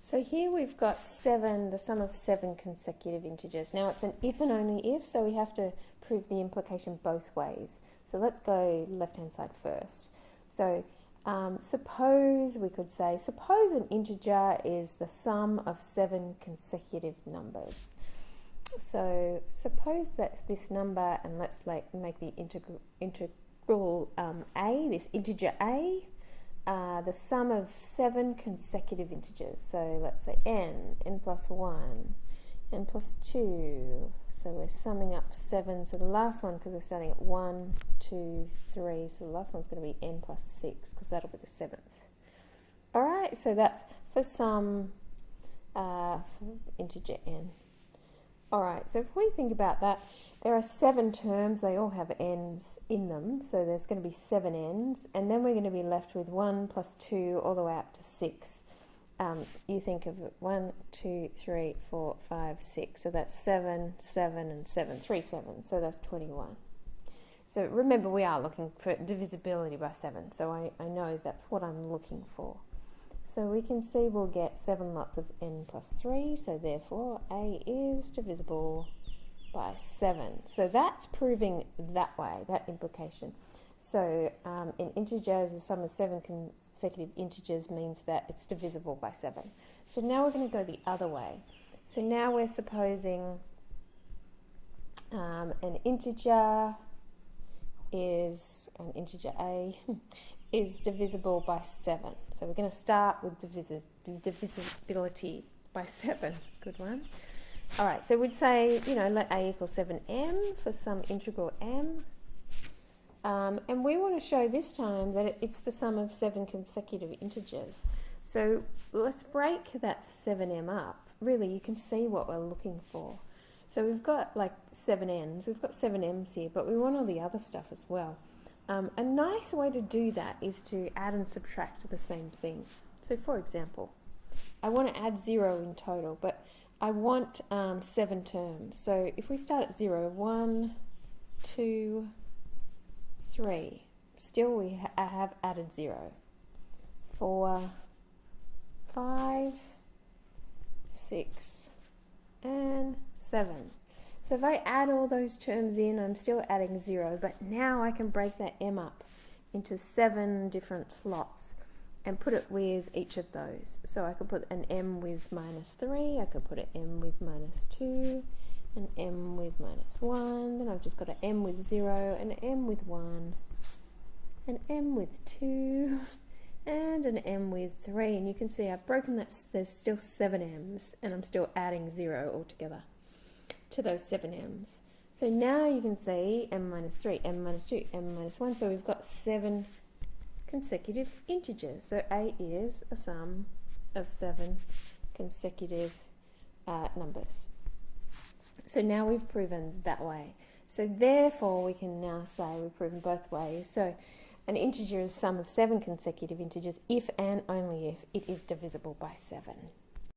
So here we've got 7, the sum of 7 consecutive integers. Now it's an if and only if, so we have to prove the implication both ways. So let's go left-hand side first. So suppose an integer is the sum of 7 consecutive numbers. So suppose that's this number, and let's make the integral a, this integer a, the sum of 7 consecutive integers. So let's say n plus 1, n plus 2. So we're summing up 7. So the last one, because we're starting at 1, 2, 3, so the last one's going to be n plus 6, because that'll be the 7th. All right, so that's for some for integer n. All right, so if we think about that, there are 7 terms, they all have n's in them, so there's going to be 7 n's, and then we're going to be left with 1 plus 2 all the way up to 6. You think of it, 1, 2, 3, 4, 5, 6, so that's 7, 7, and 7, 3 7, so that's 21. So remember, we are looking for divisibility by 7, so I know that's what I'm looking for. So we can see we'll get 7 lots of n plus 3, so therefore A is divisible by 7. So that's proving that way, that implication. So in integers, the sum of 7 consecutive integers means that it's divisible by 7. So now we're going to go the other way. So now we're supposing an integer A is divisible by 7. So we're going to start with divisibility by 7. Good one. All right, so we'd say, let A equal 7m for some integral m. And we want to show this time that it's the sum of 7 consecutive integers. So let's break that 7m up. Really, you can see what we're looking for. So we've got like 7 n's, we've got 7 m's here, but we want all the other stuff as well. A nice way to do that is to add and subtract the same thing. So for example, I want to add 0 in total, but I want 7 terms. So if we start at 0, 1, 2, 3, still I have added 0. 4, 5, 6, and 7. So if I add all those terms in, I'm still adding 0, but now I can break that m up into 7 different slots and put it with each of those. So I could put an m with -3, I could put an m with -2, an m with -1, then I've just got an m with 0, an m with 1, an m with 2, and an m with 3. And you can see I've broken that, there's still 7 m's, and I'm still adding 0 altogether to those 7 m's. So now you can see m minus 3, m minus 2, m minus 1. So we've got 7 consecutive integers. So A is a sum of 7 consecutive numbers. So now we've proven that way. So therefore we can now say we've proven both ways. So an integer is a sum of 7 consecutive integers if and only if it is divisible by 7.